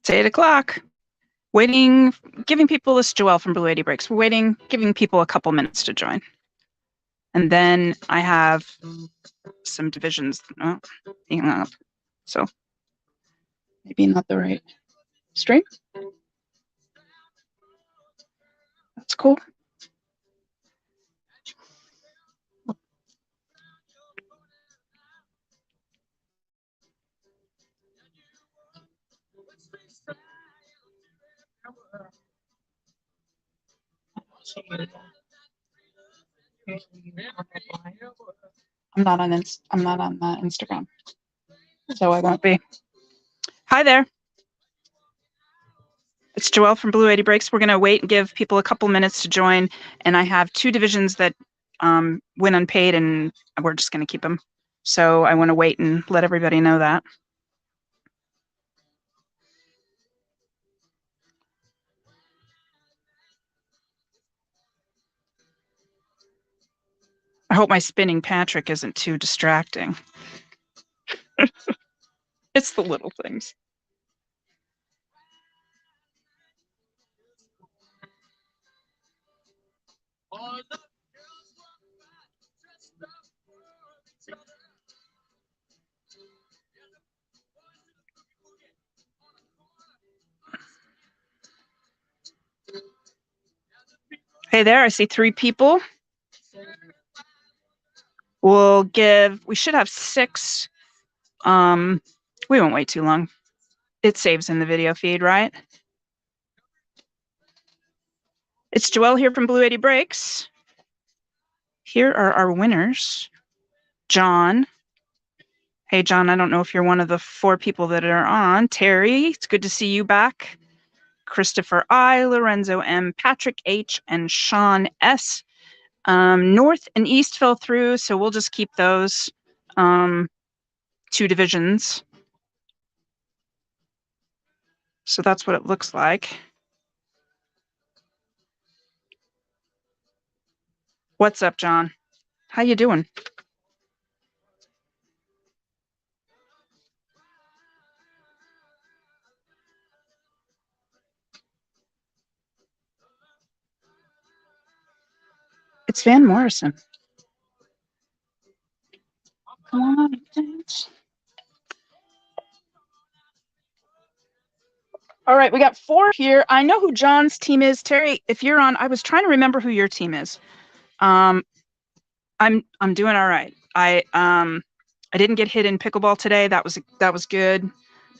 It's 8 o'clock. Waiting, giving people, this Joelle from Blue 80 Breaks. We're waiting, giving people a couple minutes to join. And then I have some divisions hanging up. So maybe not the right string. That's cool. I'm not on Instagram, so I won't be. Hi there. It's Joelle from Blue 80 Breaks. We're going to wait and give people a couple minutes to join, and I have 2 divisions that went unpaid, and we're just going to keep them. So I want to wait and let everybody know that. I hope my spinning Patrick isn't too distracting. It's the little things. Hey there, I see 3 people. We should have 6. We won't wait too long. It saves in the video feed, right? It's Joelle here from Blue 80 Breaks. Here are our winners. John. Hey, John, I don't know if you're one of the 4 people that are on. Terry, it's good to see you back. Christopher I, Lorenzo M, Patrick H, and Sean S. North and East fell through, so we'll just keep those 2 divisions. So that's what it looks like. What's up, John? How you doing? It's Van Morrison. Come on, dance. All right, we got 4 here. I know who John's team is. Terry, if you're on, I was trying to remember who your team is. I'm doing all right. I didn't get hit in pickleball today. That was good,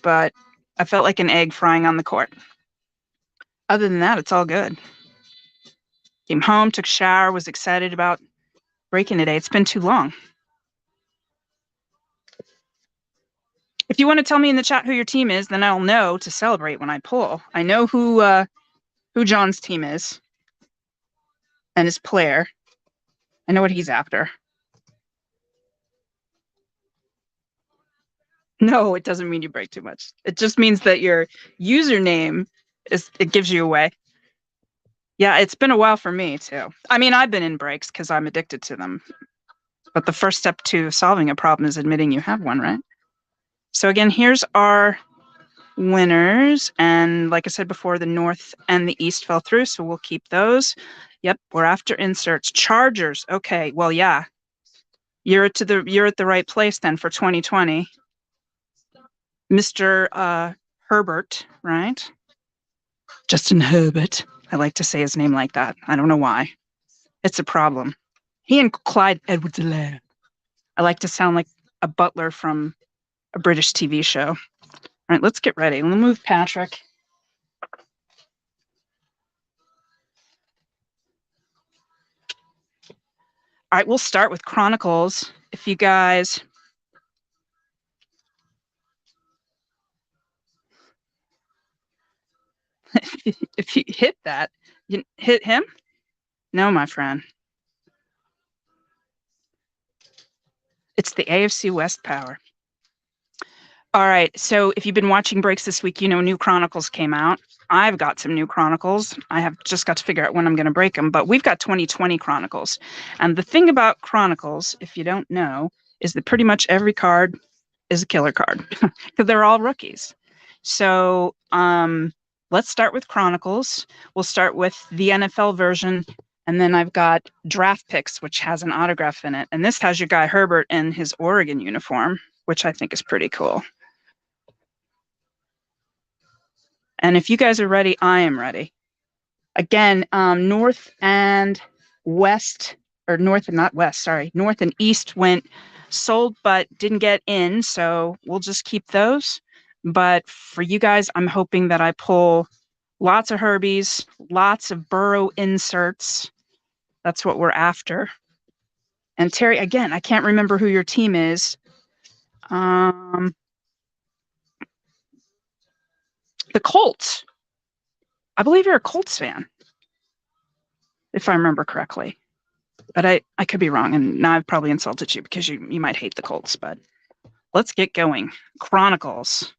but I felt like an egg frying on the court. Other than that, it's all good. Came home, took a shower, was excited about breaking today. It's been too long. If you want to tell me in the chat who your team is, then I'll know to celebrate when I pull. I know who John's team is and his player. I know what he's after. No, it doesn't mean you break too much. It just means that your username it gives you away. Yeah, it's been a while for me too. I mean, I've been in breaks because I'm addicted to them. But the first step to solving a problem is admitting you have one, right? So again, here's our winners. And like I said before, the North and the East fell through, so we'll keep those. Yep, we're after inserts. Chargers. Okay, well, yeah. You're at the right place then for 2020. Mr. Herbert, right? Justin Herbert. I like to say his name like that. I don't know why. It's a problem. He and Clyde Edwards-Helaire. I like to sound like a butler from a British TV show. All right, let's get ready. We'll move Patrick. All right, we'll start with Chronicles. If you guys if you hit that, you hit him? No, my friend. It's the AFC West power. All right. So if you've been watching breaks this week, you know new Chronicles came out. I've got some new Chronicles. I have just got to figure out when I'm going to break them, but we've got 2020 Chronicles. And the thing about Chronicles, if you don't know, is that pretty much every card is a killer card because they're all rookies. So let's start with Chronicles. We'll start with the NFL version. And then I've got Draft Picks, which has an autograph in it. And this has your guy Herbert in his Oregon uniform, which I think is pretty cool. And if you guys are ready, I am ready. Again, North and West, or North and not West, sorry. North and East went sold, but didn't get in. So we'll just keep those. But for you guys, I'm hoping that I pull lots of Herbies, lots of Burrow inserts. That's what we're after. And Terry, again, I can't remember who your team is. The Colts. I believe you're a Colts fan, if I remember correctly. But I could be wrong, and now I've probably insulted you because you might hate the Colts. But let's get going. Chronicles.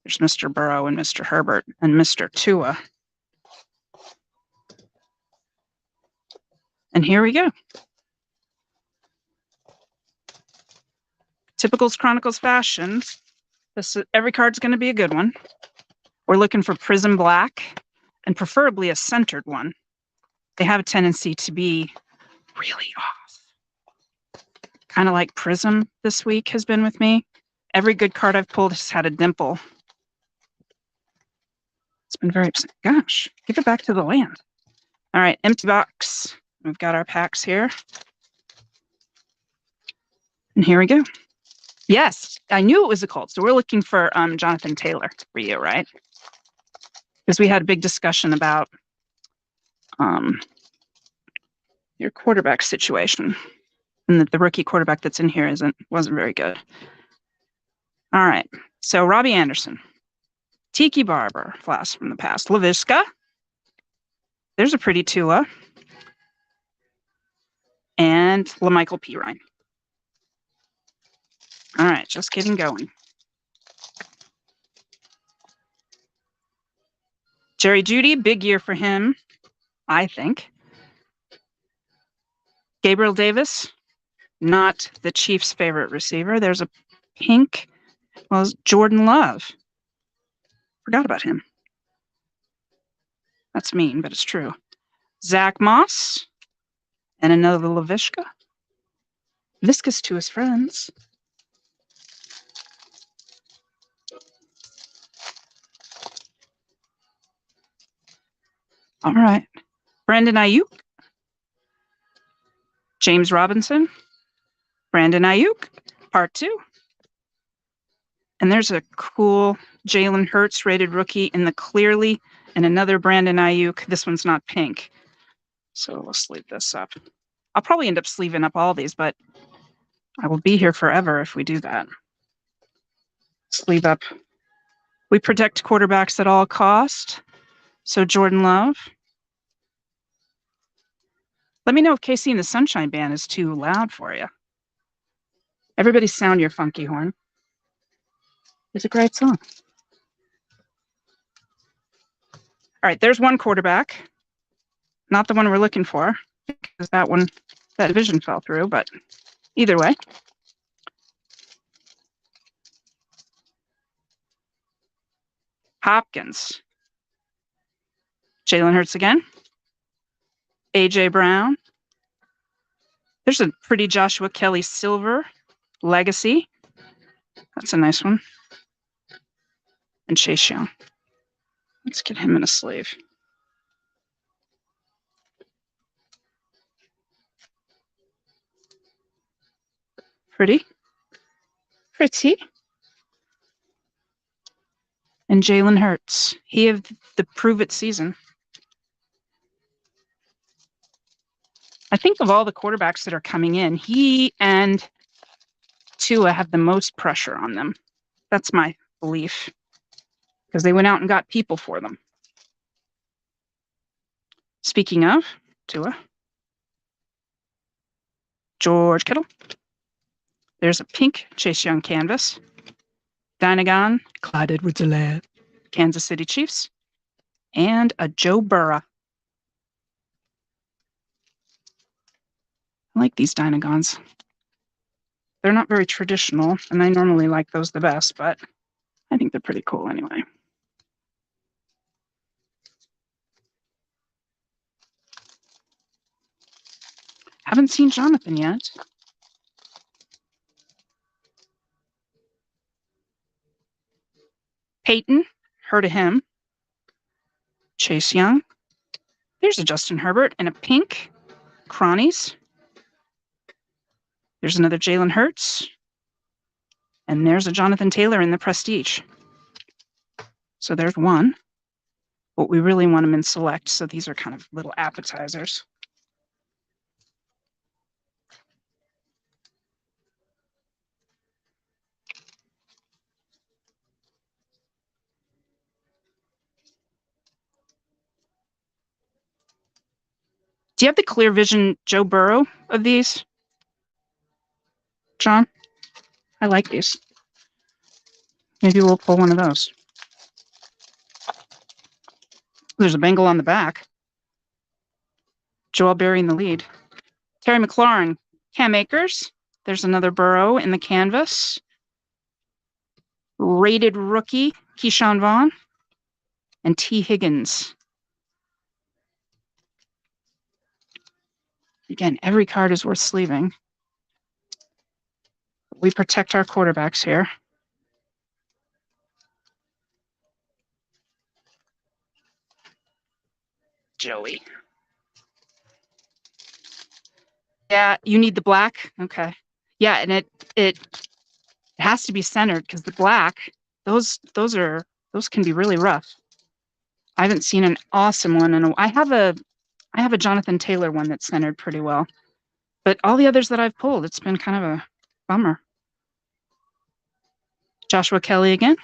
There's Mr. Burrow and Mr. Herbert and Mr. Tua. And here we go. Typical Chronicles fashion. Every card's going to be a good one. We're looking for Prism Black and preferably a centered one. They have a tendency to be really off. Kind of like Prism this week has been with me. Every good card I've pulled has had a dimple. It's been very upset. Gosh, give it back to the land. All right, empty box. We've got our packs here. And here we go. Yes, I knew it was a Colts. So we're looking for Jonathan Taylor for you, right? Because we had a big discussion about your quarterback situation, and that the rookie quarterback that's in here wasn't very good. All right, so Robbie Anderson, Tiki Barber, blast from the past, Laviska. There's a pretty Tua, and LaMichael Pirine. All right, just getting going. Jerry Jeudy, big year for him, I think. Gabriel Davis, not the Chiefs' favorite receiver. There's a pink. Well, Jordan Love. Forgot about him. That's mean, but it's true. Zach Moss and another Laviska. Viscous to his friends. All right. Brandon Ayuk. James Robinson. Brandon Ayuk, part 2. And there's a cool Jalen Hurts rated rookie in the clearly, and another Brandon Ayuk. This one's not pink. So we'll sleeve this up. I'll probably end up sleeving up all these, but I will be here forever if we do that. Sleeve up. We protect quarterbacks at all cost. So Jordan Love. Let me know if KC and the Sunshine Band is too loud for you. Everybody sound your funky horn. It's a great song. All right, there's one quarterback. Not the one we're looking for, because that division fell through, but either way. Hopkins. Jalen Hurts again. A.J. Brown. There's a pretty Joshua Kelly Silver Legacy. That's a nice one. And Chase Young. Let's get him in a sleeve. Pretty. And Jalen Hurts. He had the prove it season. I think of all the quarterbacks that are coming in, he and Tua have the most pressure on them. That's my belief. Because they went out and got people for them. Speaking of, Tua, George Kittle. There's a pink Chase Young canvas. Dynagon, Clyde Edwards-Helaire, Kansas City Chiefs. And a Joe Burrow. I like these Dynagons. They're not very traditional, and I normally like those the best, but I think they're pretty cool anyway. Haven't seen Jonathan yet. Peyton, heard of him. Chase Young. There's a Justin Herbert in a pink. Cronies. There's another Jalen Hurts. And there's a Jonathan Taylor in the Prestige. So there's one. But we really want them in select, so these are kind of little appetizers. Do you have the clear vision Joe Burrow of these, John? I like these. Maybe we'll pull one of those. There's a Bengal on the back. Joel Berry in the lead. Terry McLaurin, Cam Akers. There's another Burrow in the canvas. Rated rookie, Keyshawn Vaughn. And T. Higgins. Again, every card is worth sleeving. We protect our quarterbacks here. Joey. Yeah, you need the black. Okay. Yeah, and it has to be centered because the black, those can be really rough. I haven't seen an awesome one in I have a Jonathan Taylor one that's centered pretty well. But all the others that I've pulled, it's been kind of a bummer. Joshua Kelly again.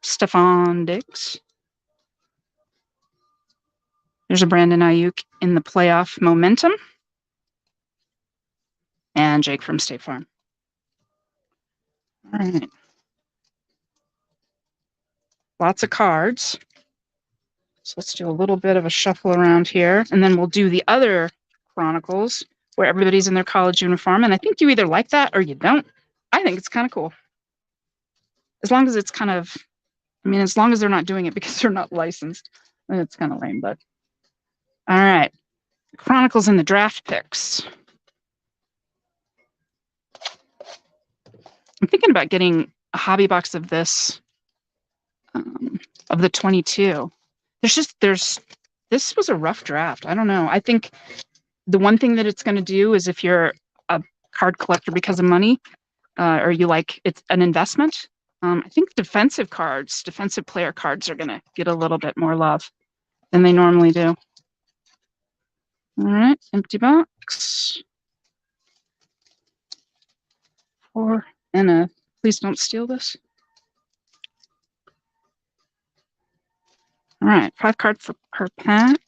Stephon Diggs. There's a Brandon Ayuk in the playoff momentum. And Jake from State Farm. All right. Lots of cards. So let's do a little bit of a shuffle around here. And then we'll do the other Chronicles where everybody's in their college uniform. And I think you either like that or you don't. I think it's kind of cool. As long as it's kind of, as long as they're not doing it because they're not licensed. It's kind of lame, but. All right. Chronicles in the draft picks. I'm thinking about getting a hobby box of this, of the 22. This was a rough draft. I don't know. I think the one thing that it's going to do is if you're a card collector because of money, or you like it's an investment, I think defensive player cards are going to get a little bit more love than they normally do. All right, empty box. 4 and a, please don't steal this. All right, 5 cards per pack.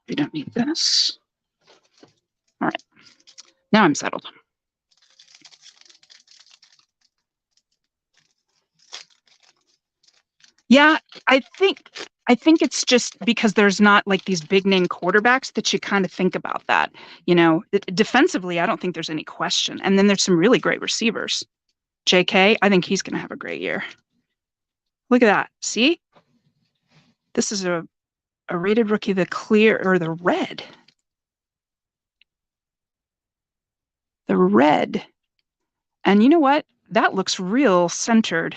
We don't need this. All right, now I'm settled. Yeah, I think it's just because there's not like these big name quarterbacks that you kind of think about that. Defensively, I don't think there's any question. And then there's some really great receivers. JK, I think he's going to have a great year. Look at that. See? This is a rated rookie, the clear or the red. The red. And you know what? That looks real centered.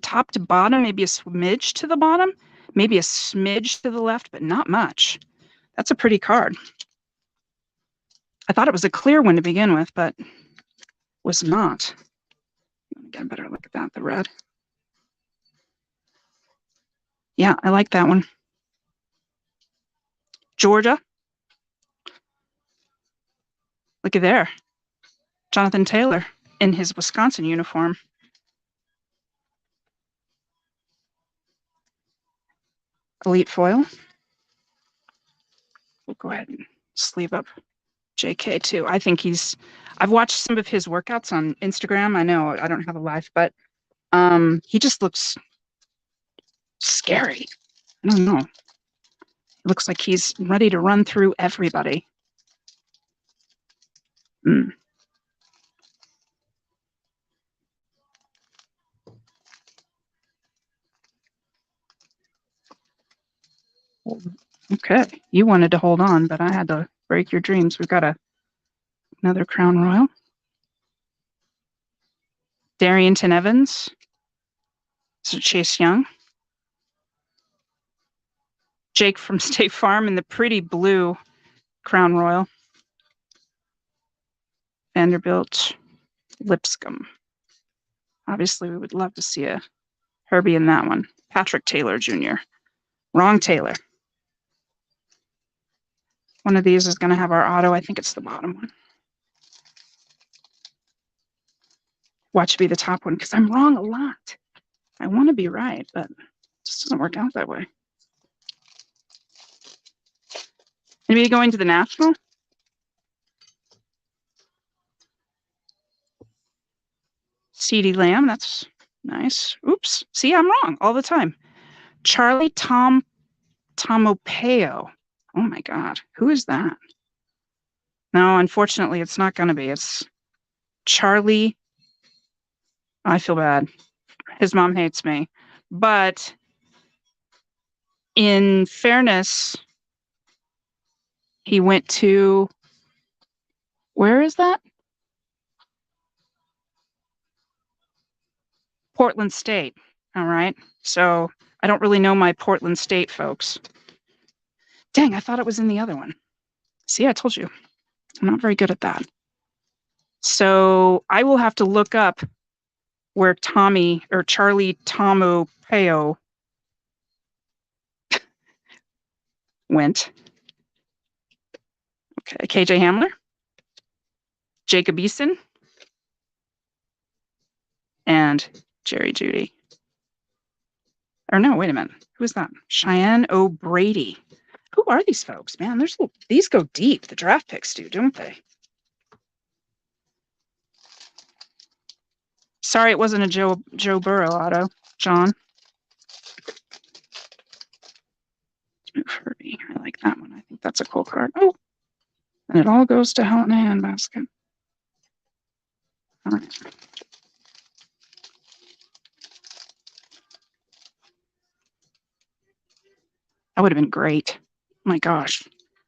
Top to bottom, maybe a smidge to the bottom, maybe a smidge to the left, but not much. That's a pretty card. I thought it was a clear one to begin with, but was not. Get a better look at that, the red. Yeah, I like that one. Georgia. Look at there. Jonathan Taylor in his Wisconsin uniform. Elite foil. we'll go ahead and sleeve up JK too. I think I've watched some of his workouts on Instagram. I know I don't have a life, but he just looks scary. I don't know. It looks like he's ready to run through everybody. Okay, you wanted to hold on, but I had to break your dreams. We've got another Crown Royal. Darrington Evans. So Chase Young. Jake from State Farm in the pretty blue Crown Royal. Vanderbilt. Lipscomb. Obviously, we would love to see a Herbie in that one. Patrick Taylor Jr. Wrong Taylor. One of these is going to have our auto. I think it's the bottom one. Watch be the top one because I'm wrong a lot. I want to be right, but it just doesn't work out that way. Anybody going to the National? CeeDee Lamb, that's nice. Oops. See, I'm wrong all the time. Charlie Tomopeo. Oh my God. Who is that? No, unfortunately, it's not going to be. It's Charlie. I feel bad. His mom hates me. But in fairness, he went to, where is that? Portland State. All right. So I don't really know my Portland State folks. Dang, I thought it was in the other one. See, I told you. I'm not very good at that. So I will have to look up where Tommy or Charlie Tomopeo went. Okay, KJ Hamler, Jacob Eason, and Jerry Jeudy. Or no, wait a minute. Who is that? Cheyenne O'Brady. Who are these folks, man? These go deep. The draft picks do, don't they? Sorry, it wasn't a Joe Burrow auto, John. Herbie. I like that one. I think that's a cool card. Oh, and it all goes to hell in a handbasket. All right. That would have been great. Oh my gosh.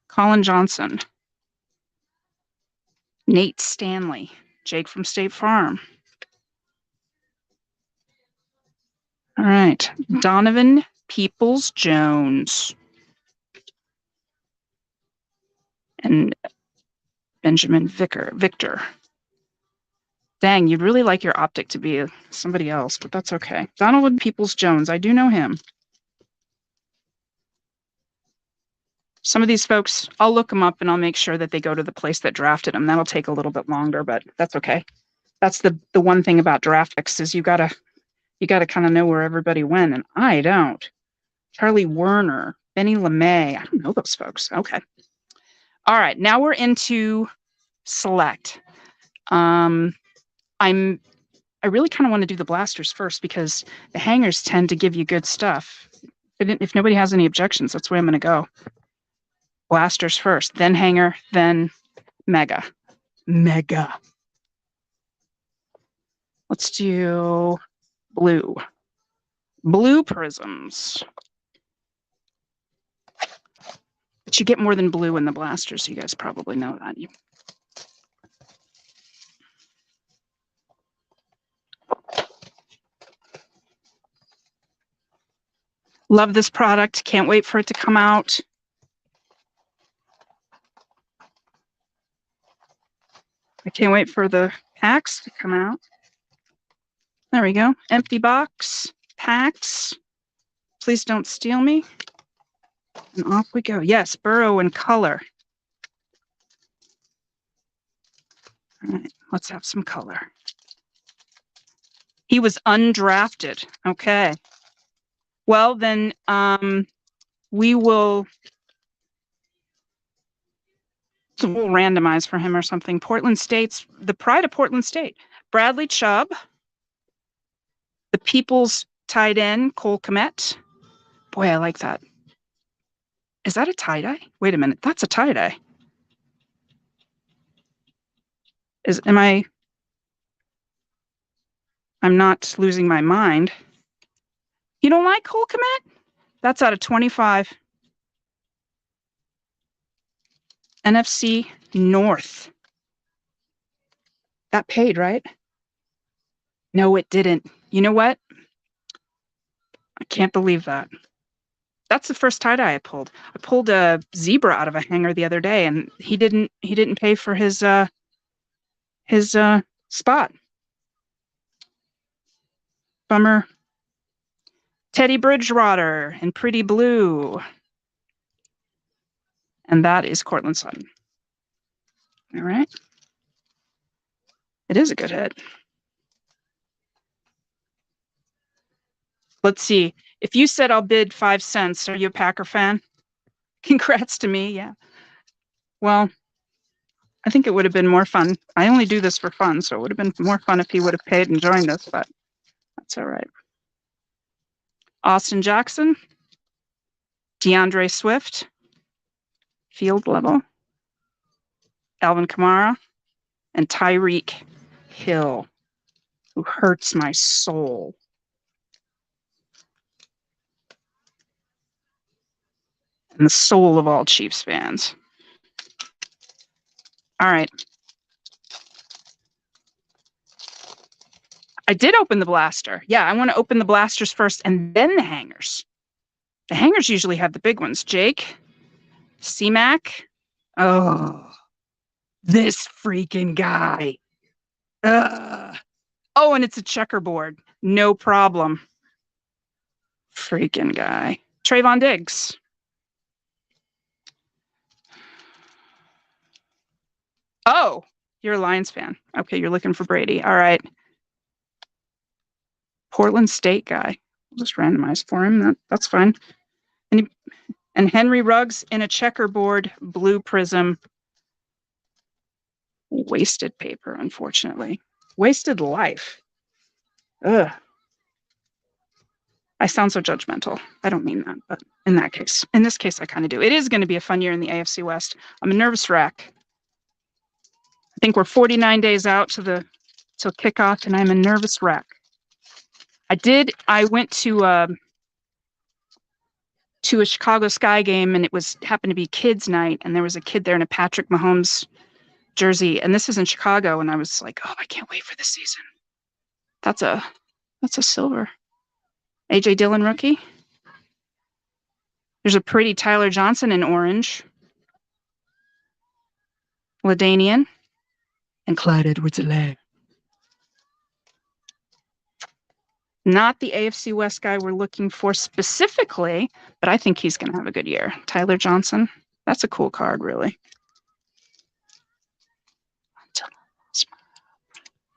Colin Johnson. Nate Stanley. Jake from State Farm. All right. Donovan Peoples-Jones. And Benjamin Victor. Dang, you'd really like your optic to be somebody else, but that's okay. Donovan Peoples-Jones. I do know him. Some of these folks, I'll look them up and I'll make sure that they go to the place that drafted them. That'll take a little bit longer, but that's okay. That's the one thing about draft picks is you gotta kind of know where everybody went, and I don't. Charlie Werner, Benny LeMay. I don't know those folks. Okay. All right, now we're into select. I really kind of want to do the blasters first because the hangers tend to give you good stuff. If nobody has any objections, that's where I'm going to go. Blasters first, then hanger, then mega. Mega. Let's do blue. Blue prisms. But you get more than blue in the blasters. You guys probably know that. Love this product. Can't wait for it to come out. I can't wait for the packs to come out. There we go. Empty box, packs. Please don't steal me. And off we go. Yes, Burrow in color. All right, let's have some color. He was undrafted. Okay. Well, then we will we'll randomize for him or something. Portland State's the pride of Portland State. Bradley Chubb, the People's tight end, Cole Kmet. Boy, I like that. Is that a tie-dye? Wait a minute, that's a tie-dye. I'm not losing my mind. You don't like Cole Kmet? That's out of 25. NFC North. That paid, right? No, it didn't. You know what? I can't believe that. That's the first tie-dye I pulled. I pulled a zebra out of a hanger the other day, and he didn't pay for his spot. Bummer. Teddy Bridgewater in Pretty Blue. And that is Cortland Sutton. All right. It is a good hit. Let's see. If you said I'll bid 5 cents, are you a Packer fan? Congrats to me, yeah. Well, I think it would have been more fun. I only do this for fun, so it would have been more fun if he would have paid and joined us, but that's all right. Austin Jackson, DeAndre Swift, field level, Alvin Kamara, and Tyreek Hill, who hurts my soul. And the soul of all Chiefs fans. All right. I did open the blaster. Yeah, I want to open the blasters first and then the hangers. The hangers usually have the big ones. Jake, C-Mac. Oh, this freaking guy. Oh, and it's a checkerboard. No problem. Freaking guy. Trayvon Diggs. Oh, you're a Lions fan. Okay, you're looking for Brady. All right. Portland State guy. We'll just randomize for him. That's fine. And Henry Ruggs in a checkerboard blue prism. Wasted paper, unfortunately. Wasted life. Ugh. I sound so judgmental. I don't mean that, but in this case, I kind of do. It is going to be a fun year in the AFC West. I'm a nervous wreck. I think we're 49 days out till kickoff, and I'm a nervous wreck. I went to a Chicago Sky game, and it happened to be kids' night, and there was a kid there in a Patrick Mahomes jersey, and this is in Chicago, and I was like, oh, I can't wait for this season. That's a silver. AJ Dillon rookie. There's a pretty Tyler Johnson in orange. LaDainian. And Clyde Edwards-Helaire. Not the AFC West guy we're looking for specifically, but I think he's going to have a good year. Tyler Johnson. That's a cool card, really.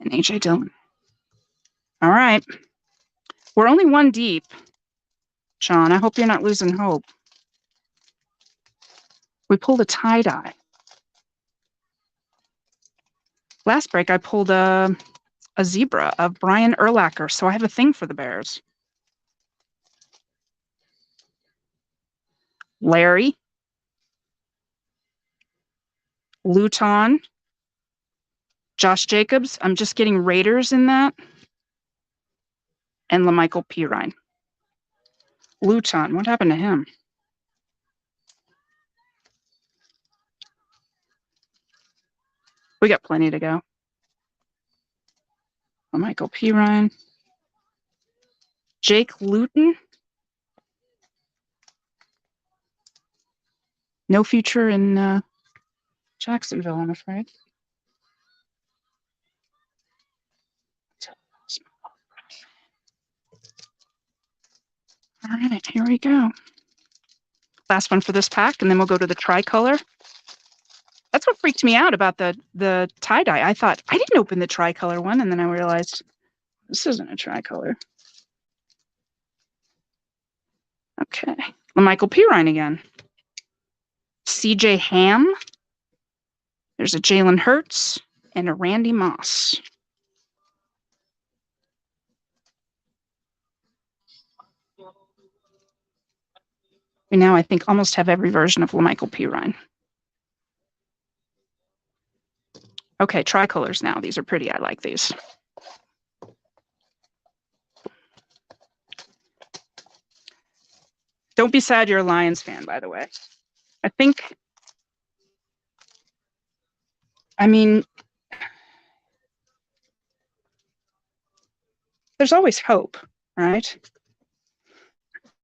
And AJ Dillon. All right. We're only one deep. John, I hope you're not losing hope. We pulled a tie-dye. Last break, I pulled a zebra of Brian Urlacher, so I have a thing for the Bears. Larry. Luton. Josh Jacobs. I'm just getting Raiders in that. And LaMichael Pirine. Luton. What happened to him? We got plenty to go. LaMichael Pirine. Jake Luton. No future in Jacksonville, I'm afraid. All right, here we go. Last one for this pack, and then we'll go to the tricolor. That's what freaked me out about the tie-dye. I thought, I didn't open the tricolor one, and then I realized this isn't a tricolor. Okay. LaMichael Pirine again. CJ Ham. There's a Jalen Hurts and a Randy Moss. We now, I think, almost have every version of LaMichael Pirine. Okay, tricolors now. These are pretty. I like these. Don't be sad you're a Lions fan, by the way. I mean, there's always hope, right?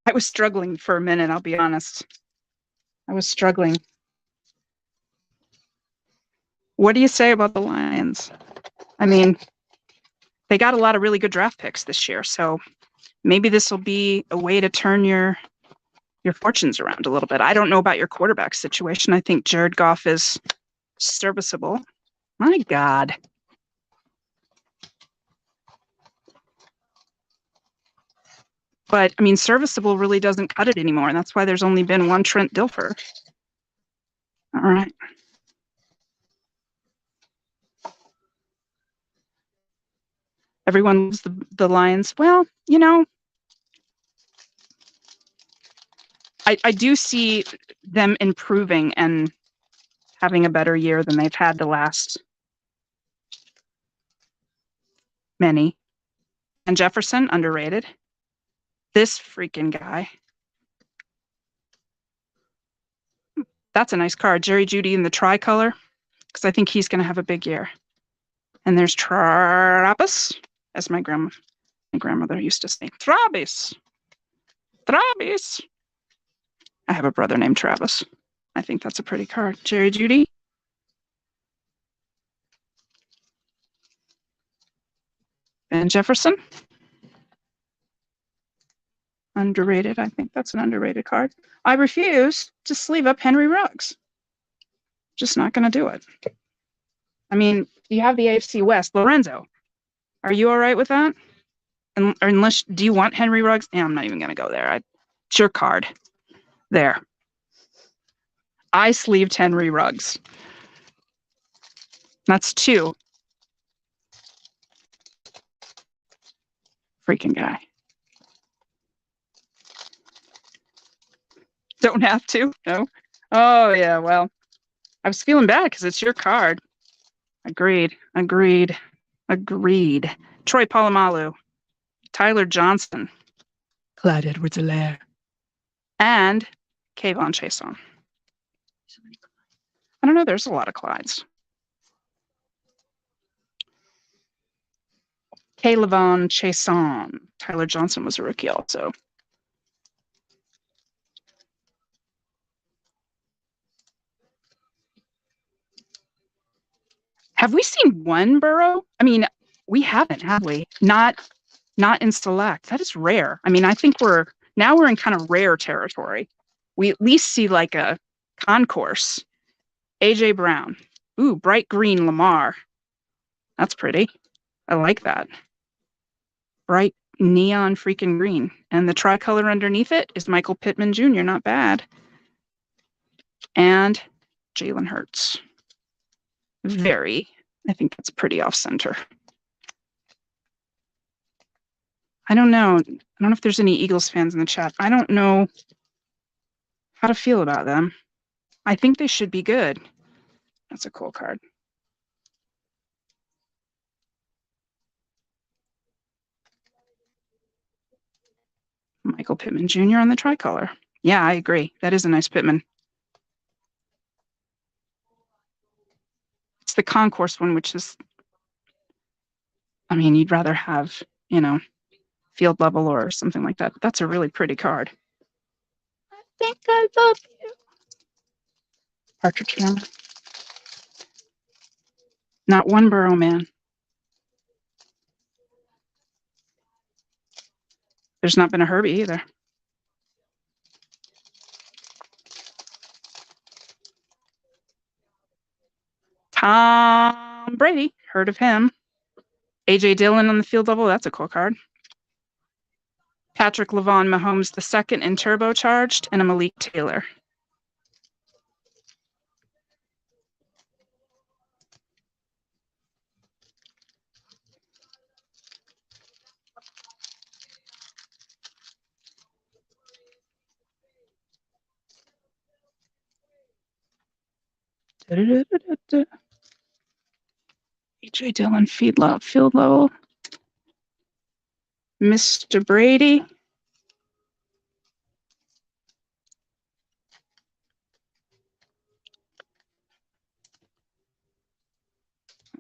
I was struggling for a minute, I'll be honest. I was struggling. What do you say about the Lions? I mean, they got a lot of really good draft picks this year, so maybe this will be a way to turn your fortunes around a little bit. I don't know about your quarterback situation. I think Jared Goff is serviceable. My God. But, I mean, serviceable really doesn't cut it anymore, and that's why there's only been one Trent Dilfer. All right. Everyone loves the Lions. Well, you know, I do see them improving and having a better year than they've had the last many. And Jefferson, underrated. This freaking guy. That's a nice card. Jerry Jeudy in the tricolor, because I think he's going to have a big year. And there's Travis, as my grandmother used to say. Travis. Travis. I have a brother named Travis. I think that's a pretty card. Jerry Jeudy. Ben Jefferson. Underrated. I think that's an underrated card. I refuse to sleeve up Henry Ruggs. Just not going to do it. I mean, you have the AFC West. Lorenzo, are you all right with that? Unless, do you want Henry Ruggs? Yeah, I'm not even going to go there. It's your card. There. I sleeved Henry Ruggs. That's 2. Freaking guy. Don't have to? No? Oh, yeah, well, I was feeling bad because it's your card. Agreed. Troy Polamalu. Tyler Johnson. Clyde Edwards-Helaire. And Kayvon Chason. I don't know, there's a lot of Clydes. Kayvon Chason. Tyler Johnson was a rookie also. Have we seen one Burrow? I mean, we haven't, have we? Not in select. That is rare. I mean, I think we're in kind of rare territory. We at least see like a concourse. AJ Brown. Ooh, bright green Lamar. That's pretty. I like that. Bright neon freaking green. And the tricolor underneath it is Michael Pittman Jr. Not bad. And Jalen Hurts. I think that's pretty off center. I don't know. I don't know if there's any Eagles fans in the chat. I don't know how to feel about them. I think they should be good. That's a cool card. Michael Pittman Jr. on the tricolor. Yeah, I agree. That is a nice Pittman. It's the concourse one, which is, I mean, you'd rather have, field level or something like that. But that's a really pretty card. I think I love you. Partridge Family. Not one Burrow man. There's not been a Herbie either. Tom Brady, heard of him. AJ Dillon on the field level, that's a cool card. Patrick LaVon Mahomes II in turbocharged, and a Malik Taylor. AJ Dillon, field level. Mr. Brady.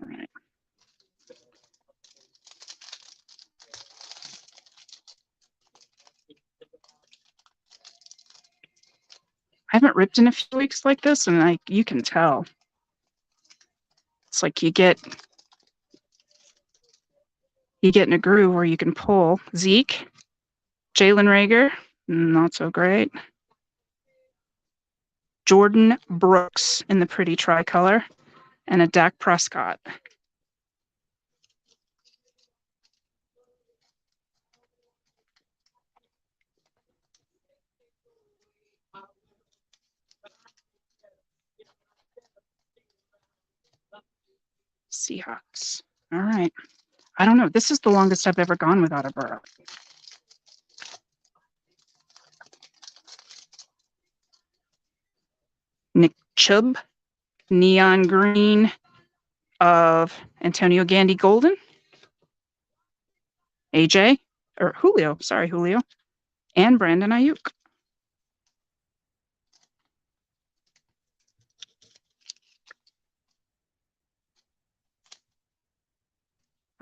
All right. I haven't ripped in a few weeks like this, and you can tell. It's like you get in a groove where you can pull. Zeke, Jalen Reagor, not so great. Jordan Brooks in the pretty tricolor, and a Dak Prescott. Seahawks. All right. I don't know. This is the longest I've ever gone without a Burrow. Nick Chubb, neon green of Antonio Gandy Golden. AJ, or Julio, sorry, Julio, and Brandon Ayuk.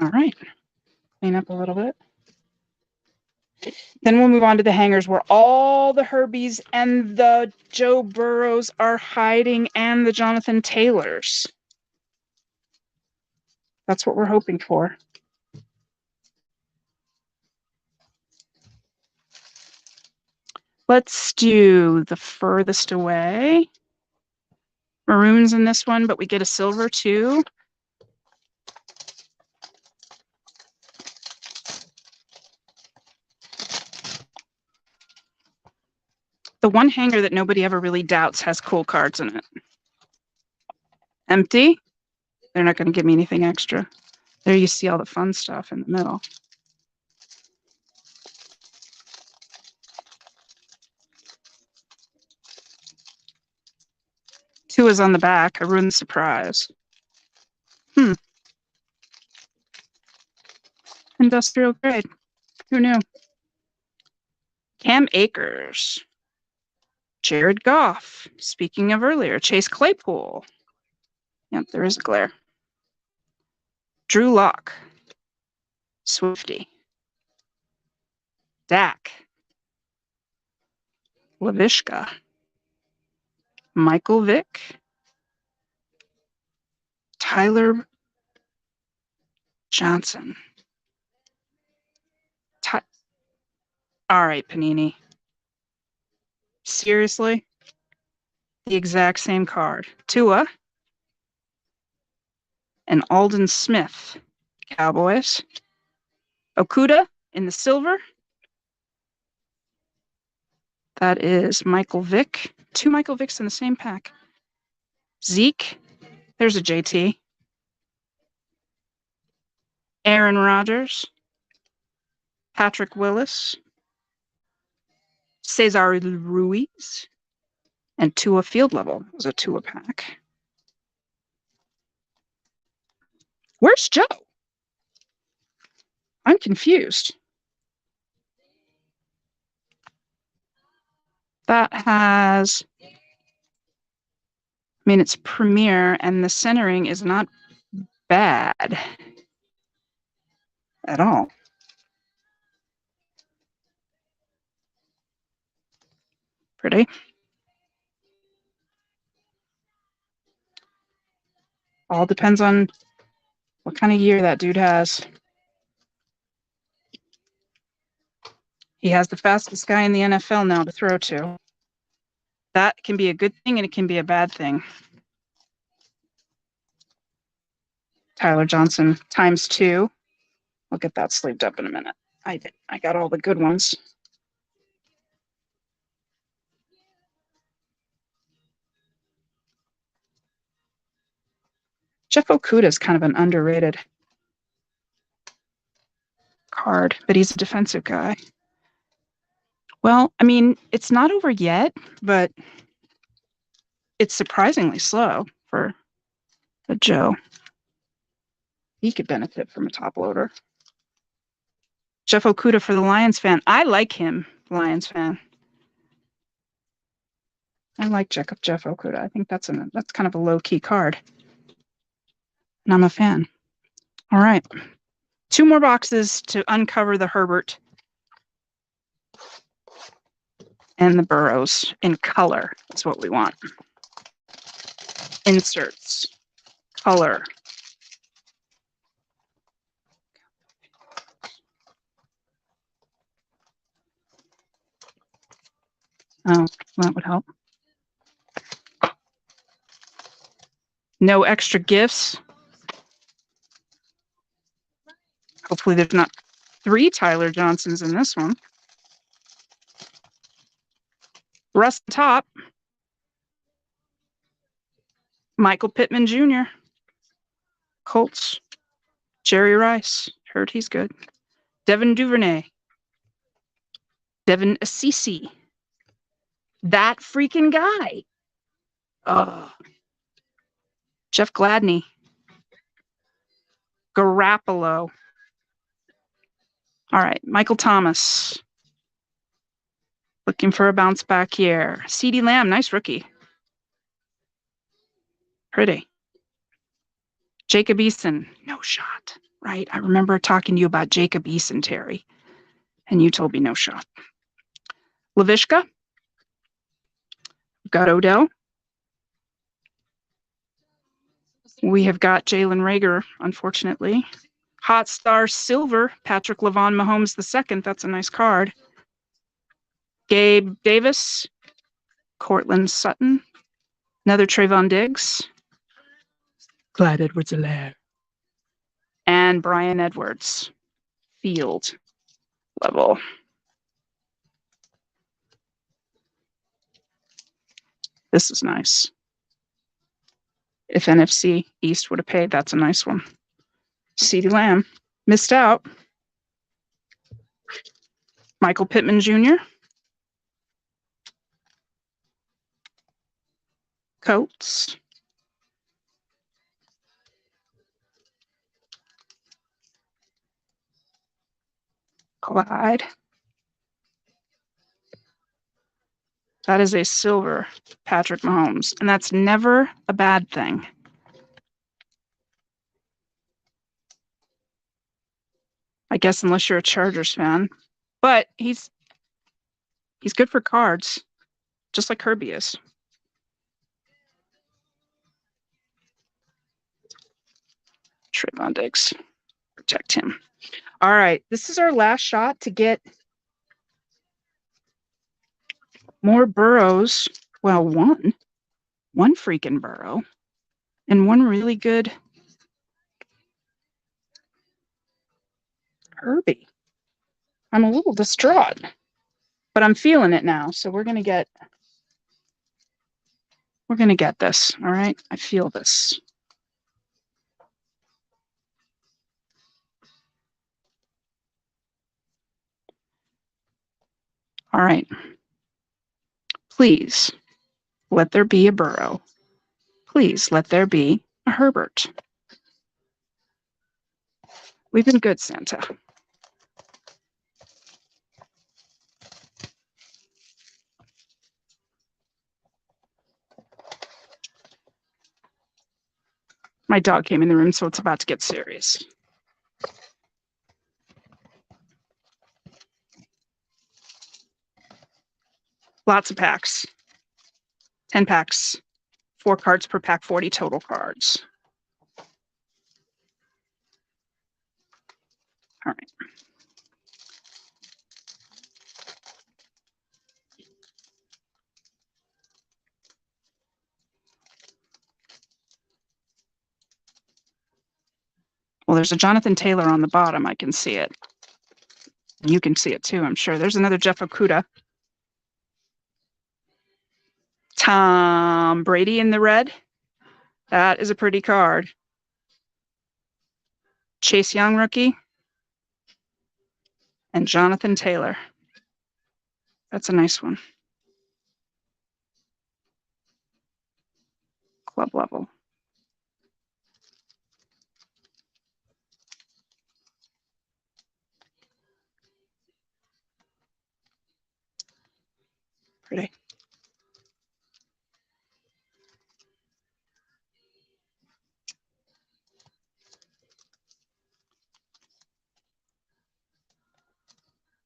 All right. Clean up a little bit. Then we'll move on to the hangers where all the Herbies and the Joe Burrows are hiding, and the Jonathan Taylors. That's what we're hoping for. Let's do the furthest away. Maroons in this one, but we get a silver too. The one hanger that nobody ever really doubts has cool cards in it. Empty. They're not going to give me anything extra. There you see all the fun stuff in the middle. Two is on the back. I ruined the surprise. Industrial grade. Who knew? Cam Akers. Jared Goff. Speaking of earlier, Chase Claypool. Yep, there is a glare. Drew Lock. Swifty. Dak. Lavishka. Michael Vick. Tyler Johnson. All right, Panini. Seriously? The exact same card. Tua and Alden Smith. Cowboys. Okuda in the silver. That is Michael Vick. Two Michael Vicks in the same pack. Zeke. There's a JT. Aaron Rodgers. Patrick Willis. Cesar Ruiz. And Tua field level. It was a Tua pack. Where's Joe? I'm confused. That has, it's Premier, and the centering is not bad at all. Pretty. All depends on what kind of year that dude has. He has the fastest guy in the NFL now to throw to. That can be a good thing and it can be a bad thing. Tyler Johnson ×2. I'll get that sleeved up in a minute. I got all the good ones. Jeff Okuda is kind of an underrated card, but he's a defensive guy. Well, it's not over yet, but it's surprisingly slow. for the Joe. He could benefit from a top loader. Jeff Okuda for the Lions fan. I like him, Lions fan. I like Jeff Okuda. I think that's kind of a low-key card. And I'm a fan. All right. 2 more boxes to uncover the Herbert and the Burrows in color. That's what we want. Inserts. Color. Oh, that would help. No extra gifts. Hopefully there's not 3 Tyler Johnsons in this one. Russ top. Michael Pittman Jr. Colts. Jerry Rice. Heard he's good. Devin Duvernay. Devin Assisi. That freaking guy. Jeff Gladney. Garoppolo. All right, Michael Thomas. Looking for a bounce back year. CeeDee Lamb, nice rookie. Pretty. Jacob Eason, no shot. Right, I remember talking to you about Jacob Eason, Terry, and you told me no shot. Laviska. We've got Odell. We have got Jalen Reagor, unfortunately. Hot Star Silver, Patrick Lavon Mahomes II. That's a nice card. Gabe Davis. Cortland Sutton. Another Trayvon Diggs. Clyde Edwards-Helaire. And Brian Edwards. Field level. This is nice. If NFC East would have paid, that's a nice one. CeeDee Lamb. Missed out. Michael Pittman Jr. Coates. Clyde. That is a silver Patrick Mahomes, and that's never a bad thing. I guess unless you're a Chargers fan. But he's good for cards, just like Kirby is. Trayvon Diggs. Protect him. All right, this is our last shot to get more Burrows. Well, one freaking Burrow, and one really good Herbie. I'm a little distraught, but I'm feeling it now. So we're gonna get this. All right, I feel this. All right. Please let there be a Burrow. Please let there be a Herbert. We've been good, Santa. My dog came in the room, so it's about to get serious. Lots of packs. 10 packs. 4 cards per pack, 40 total cards. All right. Well, there's a Jonathan Taylor on the bottom. I can see it. You can see it too, I'm sure. There's another Jeff Okuda. Tom Brady in the red. That is a pretty card. Chase Young rookie. And Jonathan Taylor. That's a nice one. Club level. Pretty.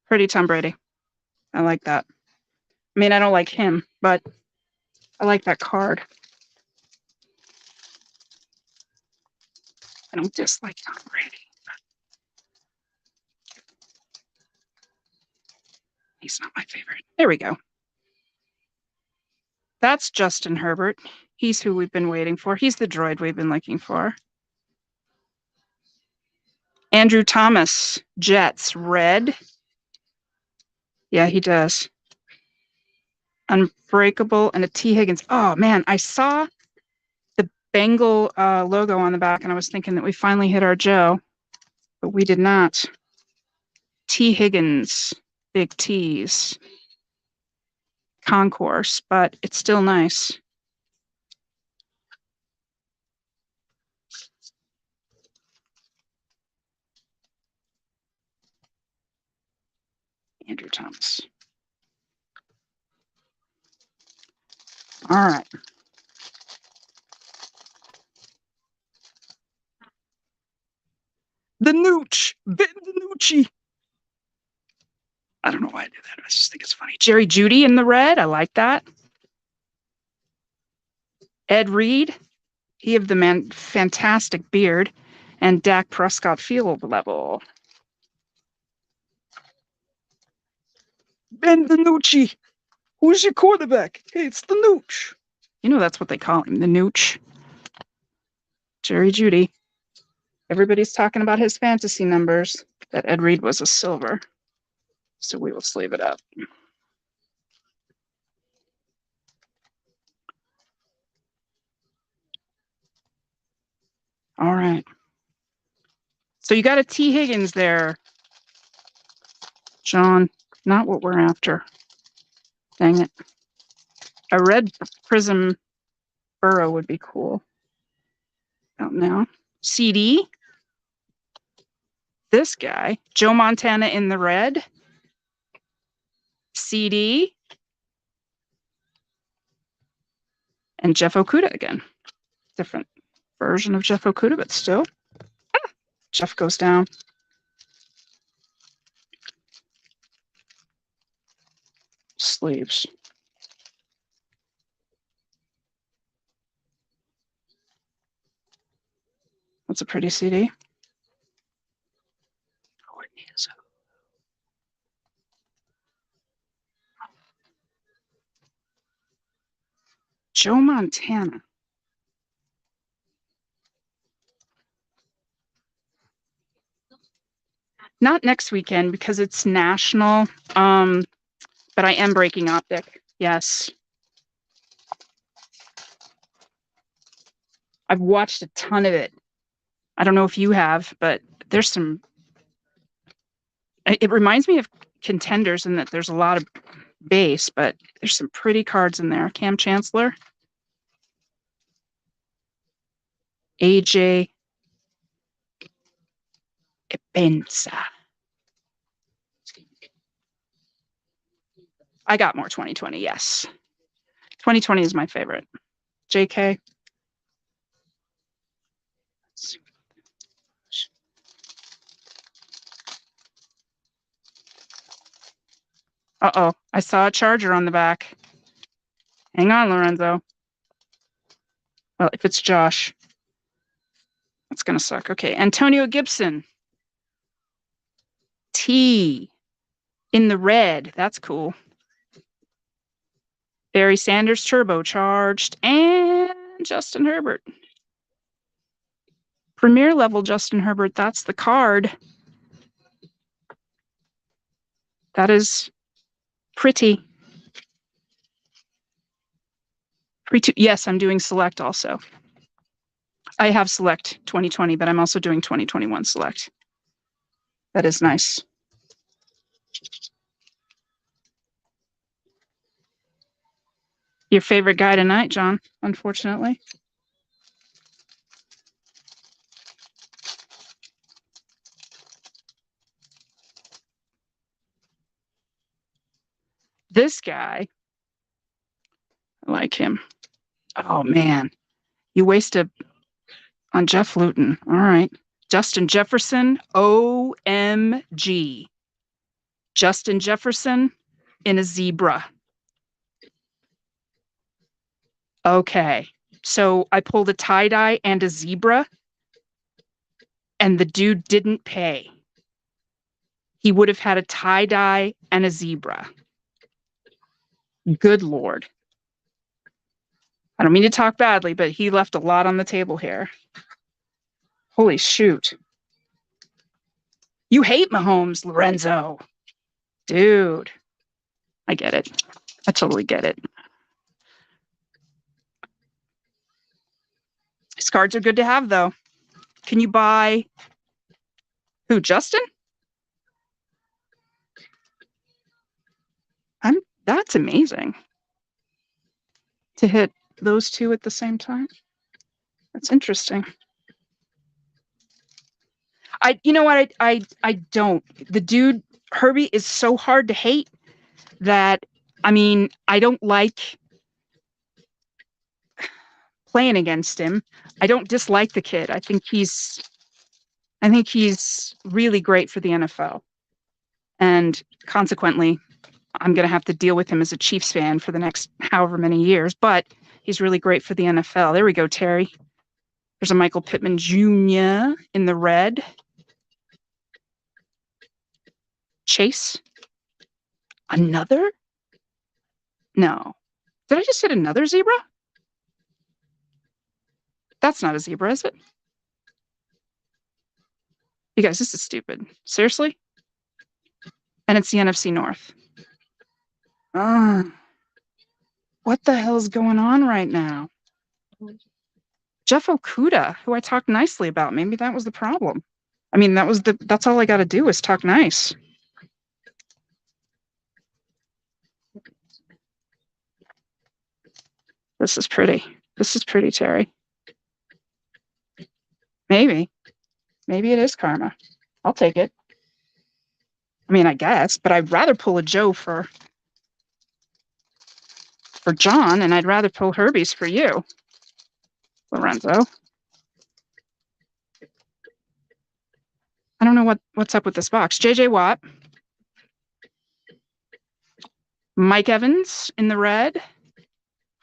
Pretty Tom Brady. I like that. I mean, I don't like him, but I like that card. I don't dislike Tom Brady. He's not my favorite. There we go. That's Justin Herbert. He's who we've been waiting for. He's the droid we've been looking for. Andrew Thomas, Jets, red. Yeah, he does. Unbreakable and a T. Higgins. Oh, man, I saw the Bengal logo on the back, and I was thinking that we finally hit our Joe, but we did not. T. Higgins, big T's. Concourse, but it's still nice. Andrew Thomas. All right. The Nooch, Ben DiNucci. I don't know why I did that. I just think it's funny. Jerry Jeudy in the red. I like that. Ed Reed. He of the fantastic beard. And Dak Prescott field level. Ben DiNucci. Who's your quarterback? Hey, it's the Nooch. You know that's what they call him, the Nooch. Jerry Jeudy. Everybody's talking about his fantasy numbers. That Ed Reed was a silver. So we will sleeve it up. All right. So you got a T. Higgins there, John. Not what we're after. Dang it. A red prism burrow would be cool. Out now. CD. This guy. Joe Montana in the red. CD. And Jeff Okuda again. Different version of Jeff Okuda, but still. Ah, Jeff goes down. Sleeves. That's a pretty CD. Oh, it is. Joe Montana. Not next weekend because it's national. But I am breaking Optic. Yes. I've watched a ton of it. I don't know if you have, but there's some. It reminds me of Contenders in that there's a lot of base, but there's some pretty cards in there. Cam Chancellor. AJ Epensa. I got more 2020, yes. 2020 is my favorite. JK. Uh-oh, I saw a charger on the back. Hang on, Lorenzo. Well, if it's Josh, that's going to suck. Okay, Antonio Gibson. T in the red. That's cool. Barry Sanders turbocharged and Justin Herbert. Premier level Justin Herbert. That's the card. That is pretty. Yes, I'm doing select also. I have select 2020, but I'm also doing 2021 select. That is nice. Your favorite guy tonight, John, unfortunately. This guy like him. Oh, man. You wasted on Jeff Luton. All right. Justin Jefferson, OMG. Justin Jefferson in a zebra. Okay. So I pulled a tie-dye and a zebra, and the dude didn't pay. He would have had a tie-dye and a zebra. Good Lord. I don't mean to talk badly, but he left a lot on the table here. Holy shoot. You hate Mahomes, Lorenzo. Dude. I get it. I totally get it. His cards are good to have, though. Can you buy who? Justin? That's amazing. To hit those two at the same time. That's interesting. You know what? I don't. The dude Herbie is so hard to hate that, I mean, I don't like playing against him. I don't dislike the kid. I think he's really great for the NFL. And consequently, I'm going to have to deal with him as a Chiefs fan for the next however many years, but he's really great for the NFL. There we go, Terry. There's a Michael Pittman Jr. in the red. Chase. Another? No. Did I just hit another zebra? That's not a zebra, is it? You guys, this is stupid. Seriously? And it's the NFC North. What the hell's going on right now? Jeff Okuda, who I talked nicely about. Maybe that was the problem. I mean, that's all I got to do is talk nice. This is pretty. This is pretty, Terry. Maybe it is karma. I'll take it. I mean, I guess, but I'd rather pull a Joe for John, and I'd rather pull Herbie's for you, Lorenzo. I don't know what's up with this box. JJ Watt. Mike Evans in the red.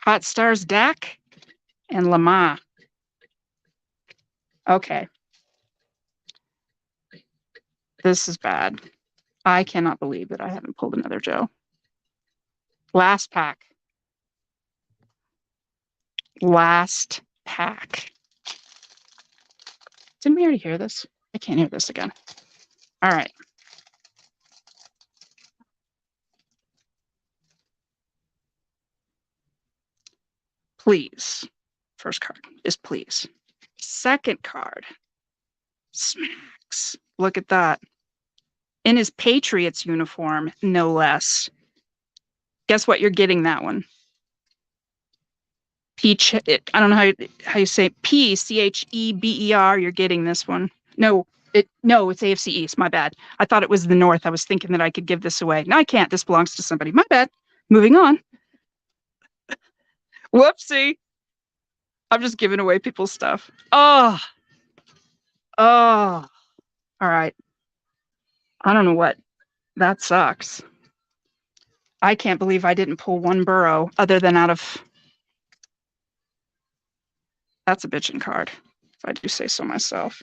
Hot Stars Dak. And Lamar. Okay. This is bad. I cannot believe that I haven't pulled another Joe. Last pack. Last pack. Didn't we already hear this? I can't hear this again. All right. Please. First card is please. Second card. Smacks. Look at that. In his Patriots uniform, no less. Guess what? You're getting that one. Peach. I don't know how you say it. P-C-H-E-B-E-R. You're getting this one. No, it's AFC East. My bad. I thought it was the North. I was thinking that I could give this away. No, I can't. This belongs to somebody. My bad. Moving on. Whoopsie. I'm just giving away people's stuff. Oh. All right. I don't know what. That sucks. I can't believe I didn't pull one Burrow other than out of. That's a bitchin' card, if I do say so myself.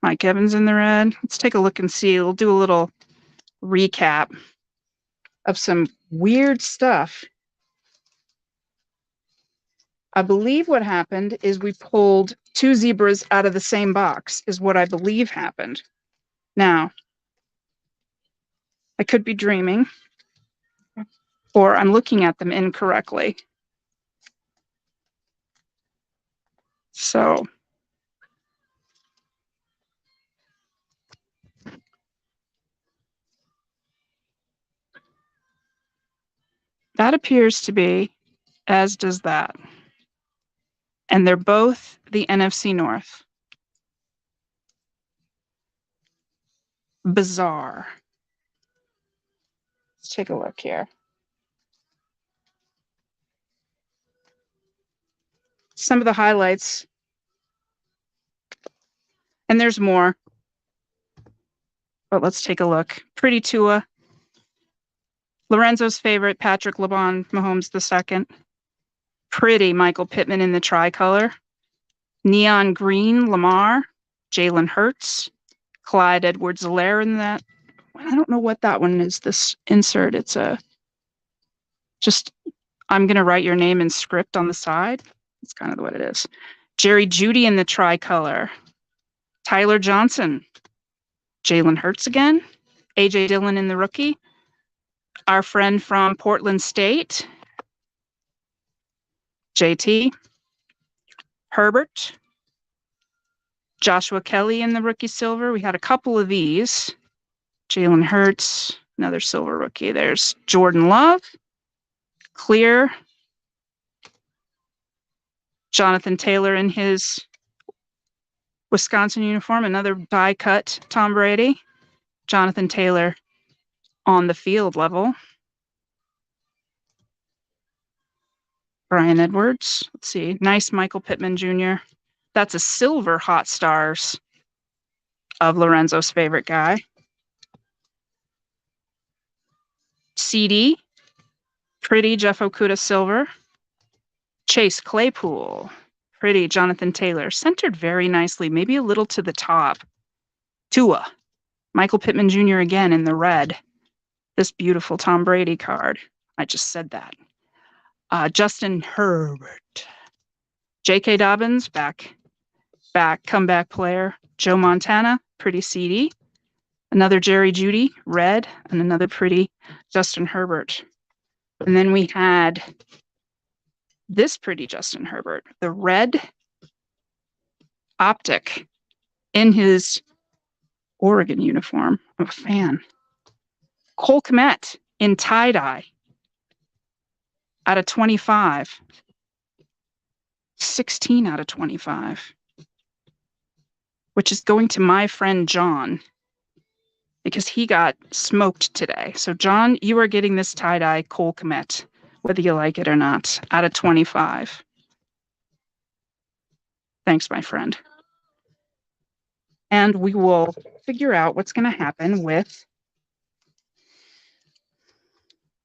Mike Evans in the red. Let's take a look and see. We'll do a little recap of some weird stuff. I believe what happened is we pulled two zebras out of the same box, is what I believe happened. Now, I could be dreaming, or I'm looking at them incorrectly. So, that appears to be, as does that. And they're both the NFC North. Bizarre. Let's take a look here. some of the highlights. And there's more. But let's take a look. Pretty Tua. Lorenzo's favorite, Patrick LeBron Mahomes II. Pretty Michael Pittman in the tricolor. Neon green, Lamar. Jalen Hurts. Clyde Edwards-Helaire in that. I don't know what that one is, this insert. It's just, I'm going to write your name in script on the side. That's kind of what it is. Jerry Jeudy in the tricolor. Tyler Johnson. Jalen Hurts again. A.J. Dillon in the rookie. Our friend from Portland State. JT. Herbert. Joshua Kelly in the rookie silver. We had a couple of these. Jalen Hurts, another silver rookie. There's Jordan Love. Clear. Jonathan Taylor in his Wisconsin uniform, another die cut Tom Brady. Jonathan Taylor on the field level. Brian Edwards. Let's see. Nice Michael Pittman Jr. That's a silver Hot Stars of Lorenzo's favorite guy. CD. Pretty Jeff Okudah silver. Chase Claypool. Pretty Jonathan Taylor. Centered very nicely, maybe a little to the top. Tua. Michael Pittman Jr. again in the red. This beautiful Tom Brady card. I just said that. Justin Herbert. J.K. Dobbins, comeback player. Joe Montana, pretty CD. Another Jerry Jeudy, red, and another pretty Justin Herbert. And then we had this pretty Justin Herbert, the red optic in his Oregon uniform. I'm a fan. Cole Kmet in tie-dye out of 25. 16 out of 25. Which is going to my friend John because he got smoked today. So John, you are getting this tie-dye Cole Kmet, whether you like it or not, out of 25. Thanks, my friend. And we will figure out what's going to happen with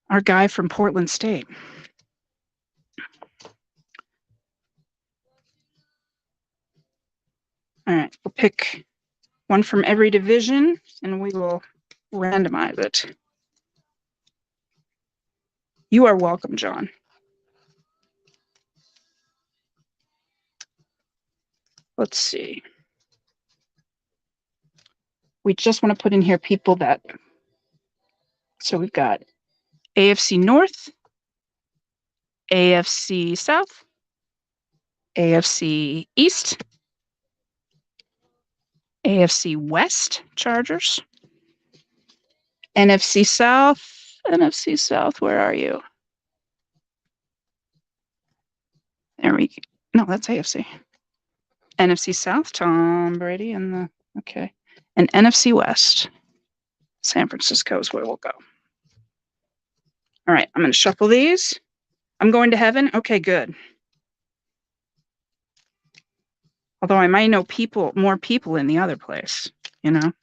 our guy from Portland State. All right, we'll pick one from every division, and we will randomize it. You are welcome, John. Let's see. We just want to put in here people that, so we've got AFC North, AFC South, AFC East, AFC West Chargers, NFC South, where are you? There we go. No, that's AFC. NFC South, Tom Brady and the, okay. And NFC West, San Francisco is where we'll go. All right, I'm going to shuffle these. I'm going to heaven. Okay, good. Although I might know more people in the other place, you know.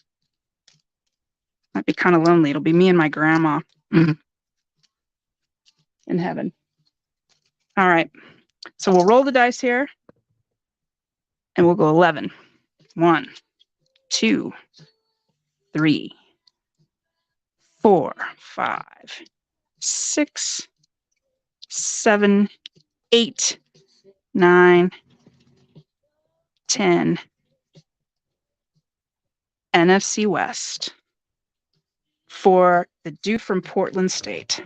Might be kind of lonely. It'll be me and my grandma in heaven. All right. So we'll roll the dice here. And we'll go 11. 1, 2, 3, 4, 5, 6, 7, 8, 9, 10. NFC West for the dude from Portland State,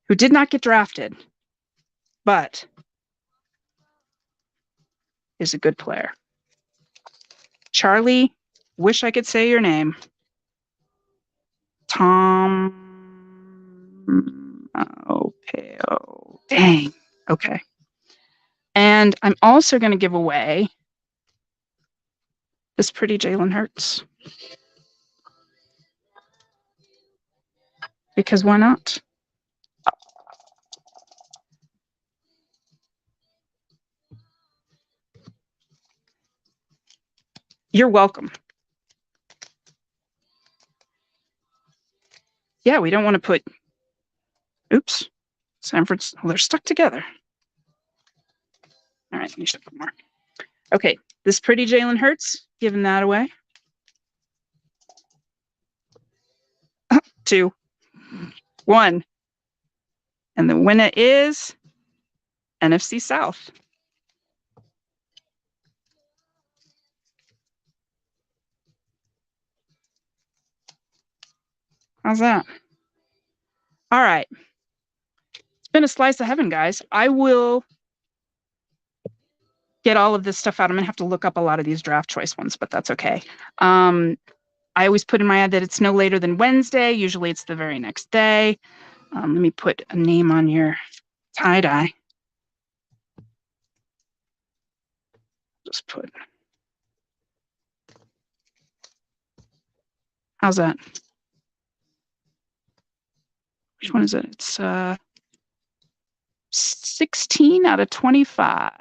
who did not get drafted, but is a good player. Charlie, wish I could say your name. Tom. Okay. Oh, dang. Okay. And I'm also going to give away this pretty Jalen Hurts. Because why not? You're welcome. Yeah, we don't want to put, oops, Sanford's, well, they're stuck together. All right, let me show put more. Okay, this pretty Jalen Hurts, giving that away. 2, 1. And the winner is NFC South. How's that? All right. It's been a slice of heaven, guys. I will get all of this stuff out. I'm going to have to look up a lot of these draft choice ones, but that's okay. I always put in my ad that it's no later than Wednesday. Usually it's the very next day. Let me put a name on your tie-dye. Just put, how's that? Which one is it? It's 16 out of 25.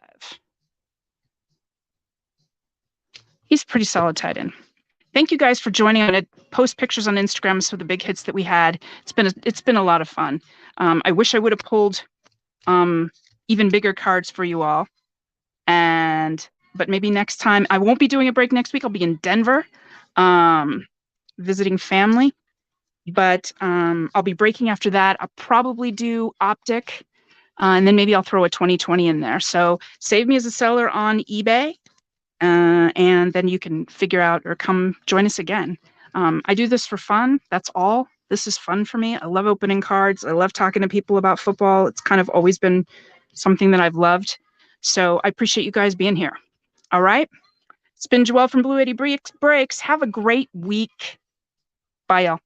He's pretty solid tight end. Thank you guys for joining. I'm going to post pictures on Instagram for the big hits that we had. It's been a lot of fun. I wish I would have pulled even bigger cards for you all. But maybe next time. I won't be doing a break next week. I'll be in Denver visiting family. But I'll be breaking after that. I'll probably do Optic. And then maybe I'll throw a 2020 in there. So save me as a seller on eBay. And then you can figure out or come join us again. I do this for fun. That's all. This is fun for me. I love opening cards. I love talking to people about football. It's kind of always been something that I've loved. So I appreciate you guys being here. All right. It's been Joelle from Blue 80 Breaks. Have a great week. Bye, y'all.